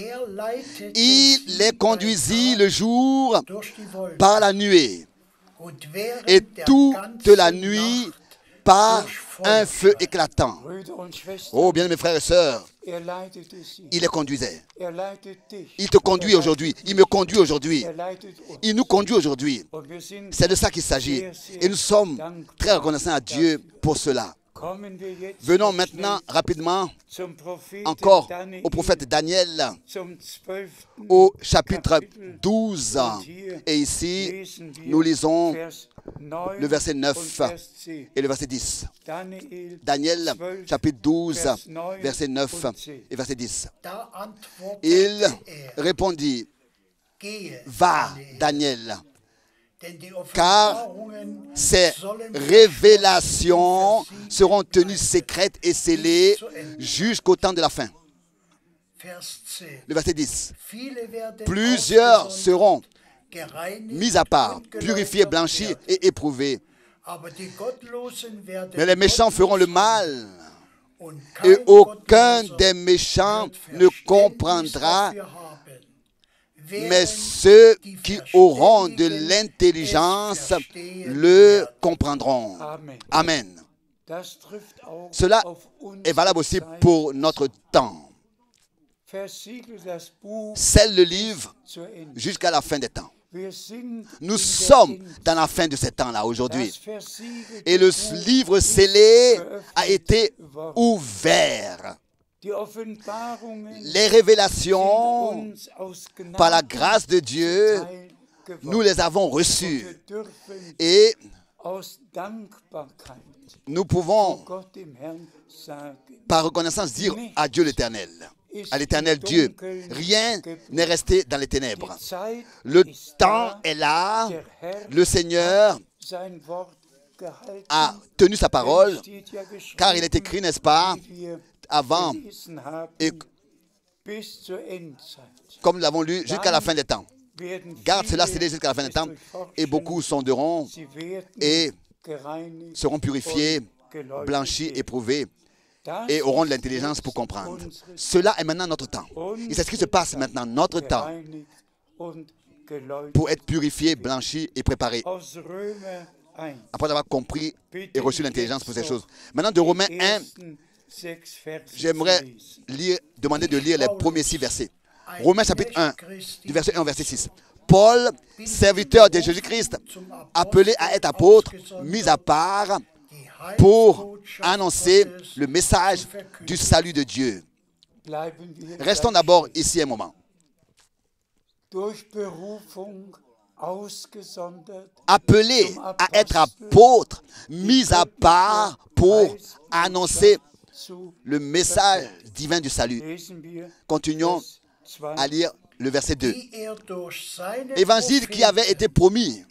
B: Il les conduisit le jour par la nuée et toute la nuit par un feu éclatant. Oh, bien mes frères et sœurs, il les conduisait. Il te conduit aujourd'hui. Il me conduit aujourd'hui. Il nous conduit aujourd'hui. C'est de ça qu'il s'agit. Et nous sommes très reconnaissants à Dieu pour cela. Venons maintenant rapidement encore au prophète Daniel, au chapitre 12. Et ici, nous lisons le verset 9 et le verset 10. Daniel, chapitre 12, verset 9 et verset 10. Il répondit, va, Daniel, car ces révélations seront tenues secrètes et scellées jusqu'au temps de la fin. Le verset 10. Plusieurs seront mis à part, purifiés, blanchis et éprouvés. Mais les méchants feront le mal, et aucun des méchants ne comprendra. Mais ceux qui auront de l'intelligence le comprendront. Amen. Cela est valable aussi pour notre temps. Scelle le livre jusqu'à la fin des temps. Nous sommes dans la fin de ces temps-là aujourd'hui. Et le livre scellé a été ouvert. Les révélations, par la grâce de Dieu, nous les avons reçues. Et nous pouvons, par reconnaissance, dire à Dieu l'Éternel, à l'Éternel Dieu, rien n'est resté dans les ténèbres. Le temps est là, le Seigneur a tenu sa parole, car il est écrit, n'est-ce pas, avant, et comme nous l'avons lu, jusqu'à la fin des temps. Garde cela scellé jusqu'à la fin des temps, et beaucoup sonderont et seront purifiés, blanchis, éprouvés, et auront de l'intelligence pour comprendre. Cela est maintenant notre temps. Et c'est ce qui se passe maintenant, notre temps, pour être purifié, blanchi et préparé. Après avoir compris et reçu l'intelligence pour ces choses. Maintenant, de Romains 1, j'aimerais demander de lire les premiers 6 versets. Romains chapitre 1, du verset 1 au verset 6. Paul, serviteur de Jésus-Christ, appelé à être apôtre, mis à part pour annoncer le message du salut de Dieu. Restons d'abord ici un moment. Appelé à être apôtre, mis à part pour annoncer le message divin du salut. Continuons à lire le verset 2. Évangile qui avait été promis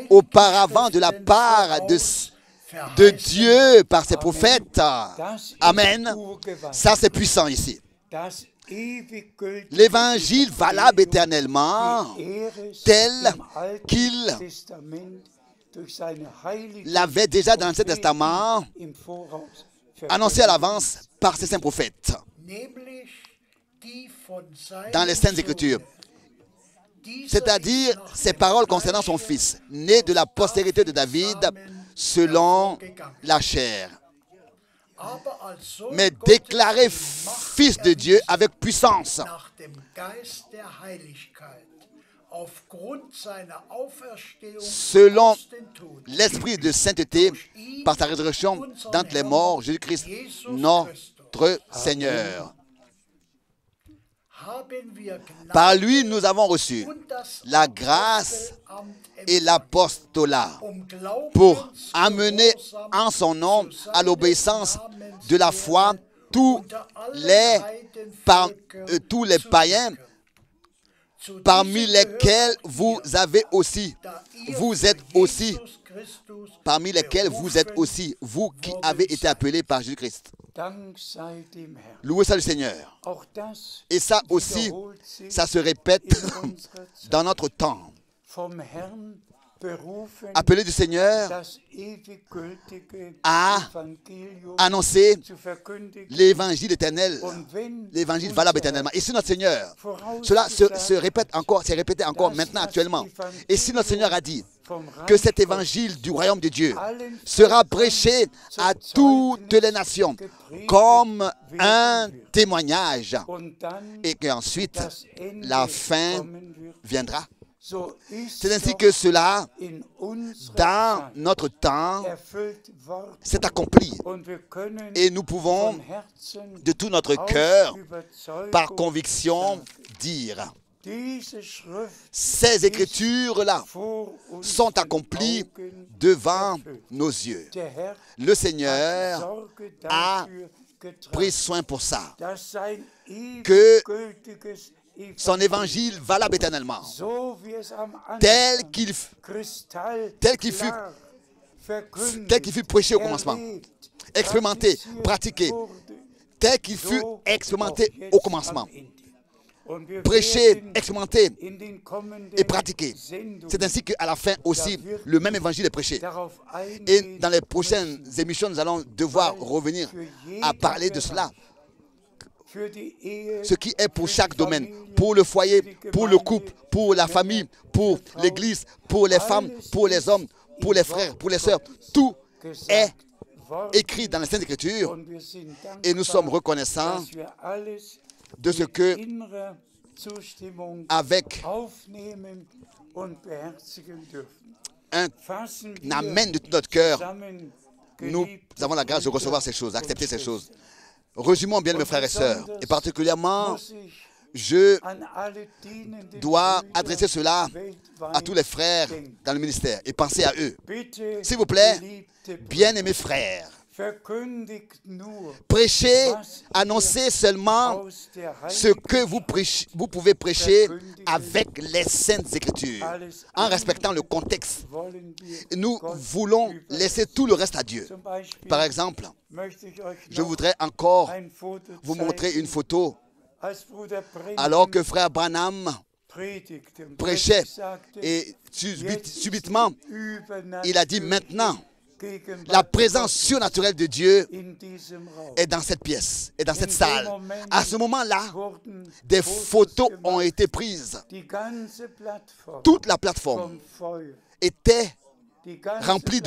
B: auparavant de la part de Dieu par ses prophètes. Amen. Ça, c'est puissant ici. L'évangile valable éternellement, tel qu'il l'avait déjà dans l'Ancien Testament, annoncé à l'avance par ses saints prophètes, dans les Saintes Écritures. C'est-à-dire ces paroles concernant son fils, né de la postérité de David, selon la chair, mais déclaré fils de Dieu avec puissance, selon l'esprit de sainteté, par sa résurrection d'entre les morts, Jésus-Christ, notre Seigneur. Par lui, nous avons reçu la grâce et l'apostolat pour amener en son nom à l'obéissance de la foi tous les païens, parmi lesquels vous êtes aussi, vous qui avez été appelés par Jésus-Christ. Louez ça le Seigneur. Et ça aussi, ça se répète dans notre temps. Appelé du Seigneur à annoncer l'évangile éternel, l'évangile valable éternellement. Et si notre Seigneur, cela se répète encore, c'est répété encore maintenant actuellement. Et si notre Seigneur a dit que cet évangile du royaume de Dieu sera prêché à toutes les nations comme un témoignage, et qu'ensuite la fin viendra, C'est ainsi que cela, dans notre temps, s'est accompli. Et nous pouvons, de tout notre cœur, par conviction, dire: ces Écritures-là sont accomplies devant nos yeux. Le Seigneur a pris soin pour ça, que son évangile valable éternellement, tel qu'il fut prêché au commencement, expérimenté, pratiqué, tel qu'il fut expérimenté au commencement, prêché, expérimenté et pratiqué. C'est ainsi qu'à la fin aussi, le même évangile est prêché. Et dans les prochaines émissions, nous allons devoir revenir à parler de cela. Ce qui est pour chaque domaine, pour le foyer, pour le couple, pour la famille, pour l'église, pour les femmes, pour les hommes, pour les frères, pour les sœurs, tout est écrit dans les Saintes Écritures et nous sommes reconnaissants de ce que, avec un amen de tout notre cœur, nous avons la grâce de recevoir ces choses, d'accepter ces choses. Résumons bien, mes frères et sœurs, et particulièrement, je dois adresser cela à tous les frères dans le ministère et penser à eux. S'il vous plaît, bien-aimés frères, prêchez, annoncez seulement ce que vous pouvez prêcher avec les Saintes Écritures, en respectant le contexte. Nous voulons laisser tout le reste à Dieu. Par exemple, je voudrais encore vous montrer une photo alors que frère Branham prêchait et subitement, il a dit: maintenant, la présence surnaturelle de Dieu est dans cette pièce, est dans cette salle. À ce moment-là, des photos ont été prises. Toute la plateforme était remplie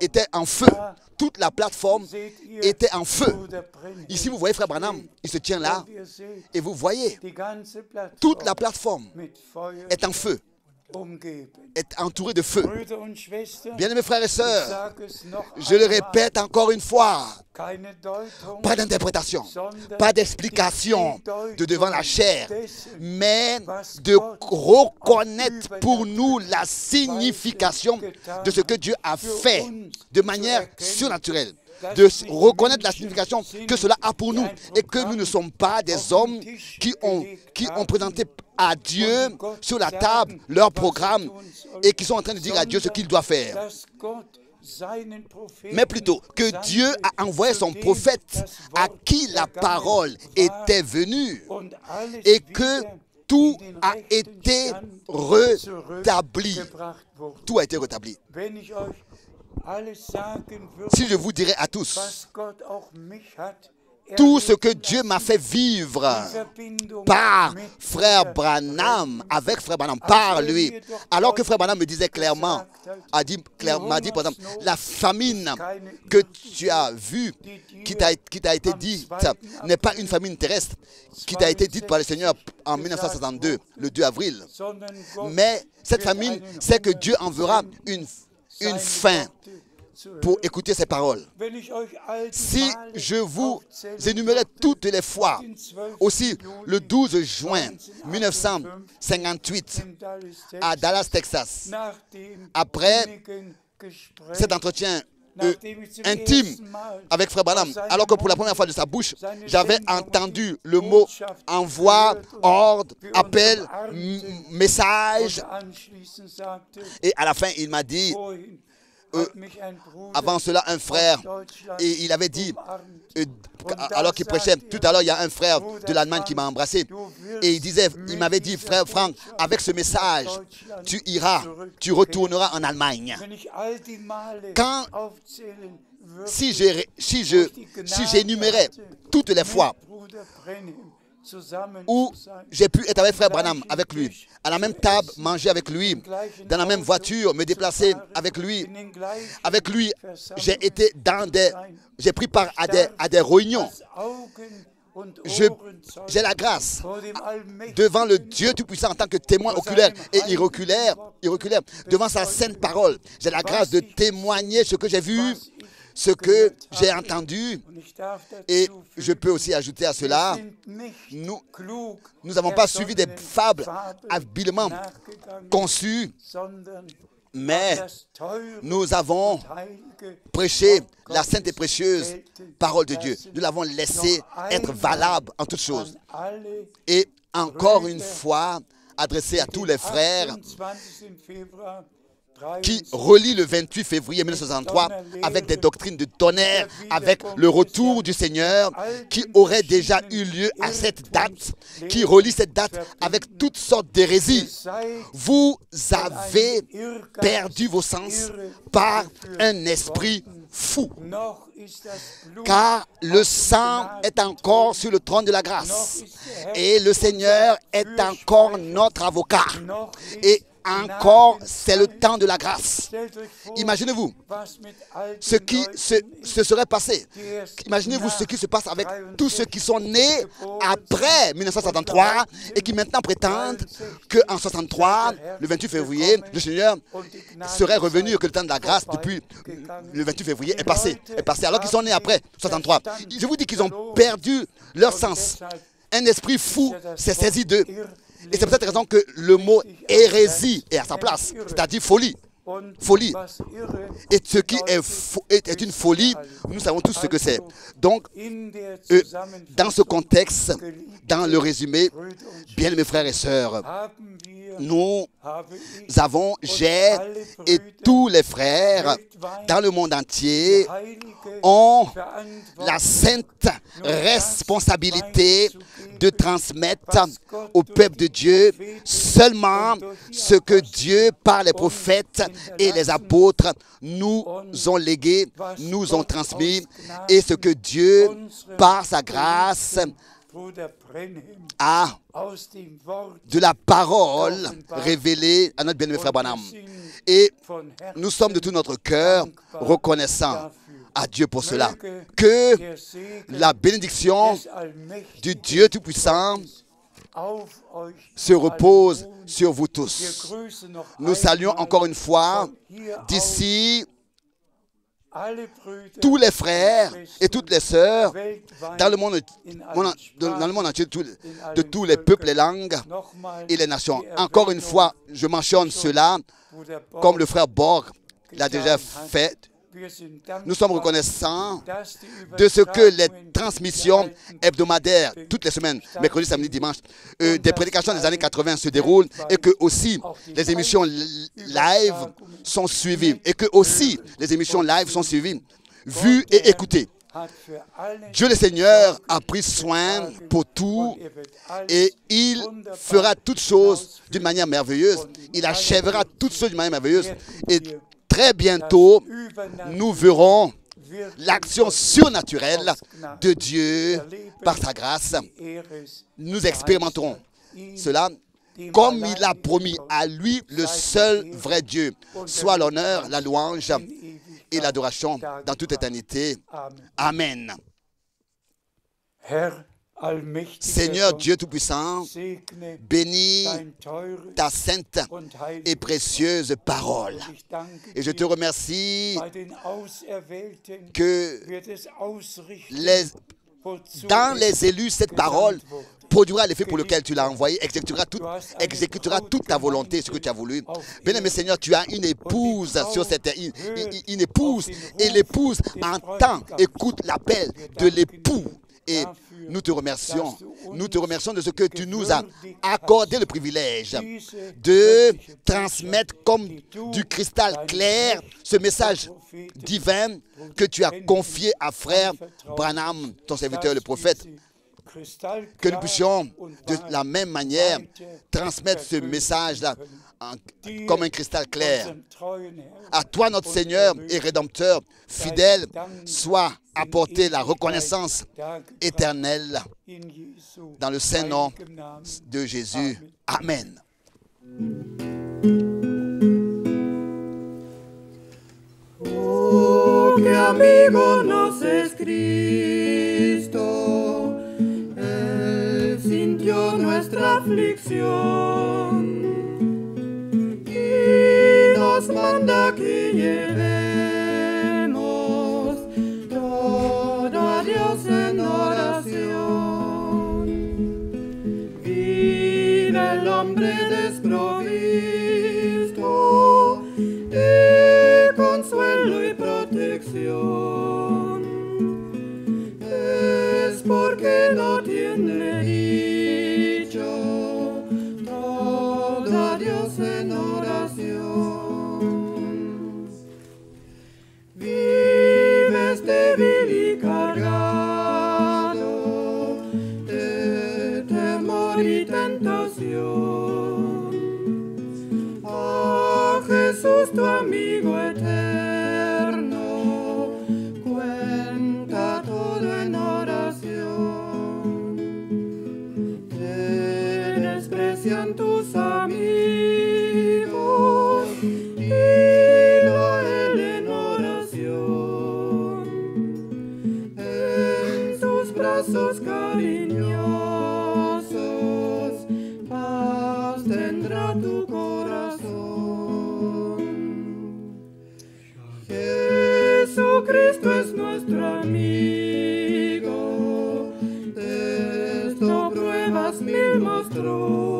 B: était en feu. Toute la plateforme était en feu. Ici, vous voyez frère Branham, il se tient là et vous voyez, toute la plateforme est en feu, est entouré de feu. Bien-aimés frères et sœurs, je le répète encore une fois, pas d'interprétation, pas d'explication de devant la chair, mais de reconnaître pour nous la signification de ce que Dieu a fait de manière surnaturelle. De reconnaître la signification que cela a pour nous et que nous ne sommes pas des hommes qui ont présenté à Dieu sur la table leur programme et qui sont en train de dire à Dieu ce qu'il doit faire. Mais plutôt que Dieu a envoyé son prophète à qui la parole était venue et que tout a été rétabli. Tout a été rétabli. Si je vous dirais à tous tout ce que Dieu m'a fait vivre par frère Branham, avec frère Branham, par lui, alors que frère Branham me disait clairement, m'a dit par exemple, la famine que tu as vue, qui t'a été dite, n'est pas une famine terrestre, qui t'a été dite par le Seigneur en 1962, le 2 avril. Mais cette famine, c'est que Dieu enverra une fin pour écouter ces paroles. Si je vous énumérais toutes les fois, aussi le 12 juin 1958 à Dallas, Texas, après cet entretien intime avec frère Branham, alors que pour la première fois de sa bouche, j'avais entendu le mot envoi, ordre, appel, message, et à la fin il m'a dit, avant cela, un frère, et il avait dit, alors qu'il prêchait, tout à l'heure, il y a un frère de l'Allemagne qui m'a embrassé, et il m'avait dit, frère Franck, avec ce message, tu iras, tu retourneras en Allemagne. Si j'énumérais toutes les fois où j'ai pu être avec frère Branham, avec lui, à la même table, manger avec lui, dans la même voiture, me déplacer avec lui. Avec lui, j'ai pris part à des réunions.
A: j'ai la grâce devant le Dieu Tout-Puissant en tant que témoin oculaire et iroculaire, devant sa sainte parole. J'ai la grâce de témoigner ce que j'ai vu, ce que j'ai entendu. Et je peux aussi ajouter à cela, nous n'avons pas suivi des fables habilement conçues, mais nous avons prêché la sainte et précieuse parole de Dieu. Nous l'avons laissée être valable en toutes choses. Et encore une fois, adressé à tous les frères qui relient le 28 février 1963 avec des doctrines de tonnerre, avec le retour du Seigneur qui aurait déjà eu lieu à cette date, qui relie cette date avec toutes sortes d'hérésies. Vous avez perdu vos sens par un esprit fou. Car le sang est encore sur le trône de la grâce et le Seigneur est encore notre avocat. Et encore, c'est le temps de la grâce. Imaginez-vous ce qui se serait passé. Imaginez-vous ce qui se passe avec tous ceux qui sont nés après 1963 et qui maintenant prétendent qu'en 63, le 28 février, le Seigneur serait revenu et que le temps de la grâce depuis le 28 février est passé alors qu'ils sont nés après 63. Je vous dis qu'ils ont perdu leur sens. Un esprit fou s'est saisi d'eux. Et c'est pour cette raison que le mot hérésie est à sa place, c'est-à-dire folie. Folie. Et ce qui est une folie, nous savons tous ce que c'est. Donc, dans ce contexte, dans le résumé, bien mes frères et sœurs, nous avons, j'ai et tous les frères dans le monde entier ont la sainte responsabilité de transmettre au peuple de Dieu seulement ce que Dieu, par les prophètes et les apôtres, nous ont légué, nous ont transmis, et ce que Dieu, par sa grâce, a de la parole révélée à notre bien-aimé frère Branham. Et nous sommes de tout notre cœur reconnaissants à Dieu pour cela. Que la bénédiction du Dieu Tout-Puissant se repose sur vous tous. Nous saluons encore une fois d'ici tous les frères et toutes les sœurs dans le monde entier, de tous les peuples, les langues et les nations. Encore une fois, je mentionne cela comme le frère Borg l'a déjà fait. Nous sommes reconnaissants de ce que les transmissions hebdomadaires, toutes les semaines, mercredi, samedi, dimanche, des prédications des années 80 se déroulent et que aussi les émissions live sont suivies. Et que aussi les émissions live sont suivies, vues et écoutées. Dieu le Seigneur a pris soin pour tout et il fera toutes choses d'une manière merveilleuse. Il achèvera toutes choses d'une manière merveilleuse. Et très bientôt, nous verrons l'action surnaturelle de Dieu par sa grâce. Nous expérimenterons cela comme il a promis à lui, le seul vrai Dieu. Soit l'honneur, la louange et l'adoration dans toute éternité. Amen. Seigneur Dieu Tout-Puissant, bénis ta sainte et précieuse parole. Et je te remercie que dans les élus, cette parole produira l'effet pour lequel tu l'as envoyé, exécutera toute ta volonté, ce que tu as voulu. Bien-aimé Seigneur, tu as une épouse sur cette terre, une épouse, et l'épouse entend, écoute l'appel de l'époux. Et nous te remercions de ce que tu nous as accordé le privilège de transmettre comme du cristal clair ce message divin que tu as confié à frère Branham, ton serviteur le prophète. Que nous puissions de la même manière transmettre ce message-là comme un cristal clair. À toi, notre Seigneur et Rédempteur, fidèle, soit apportée la reconnaissance éternelle dans le saint nom de Jésus. Amen.
C: Oh, que amigo nos es Cristo, la aflicción y nos manda que llevemos todo a Dios en oración. Vive el hombre desprovisto de consuelo y protección, es porque no tiene dicho todo a Dios en oración. Vives débil y cargado de temor y tentación. A Jesús tu amigo eterno cuenta todo en oración. Te desprecian tus amigos, dilo a él en oración. En tus brazos cariñosos paz tendrá tu corazón. Jesucristo es nuestro amigo, de esto pruebas mil mostró.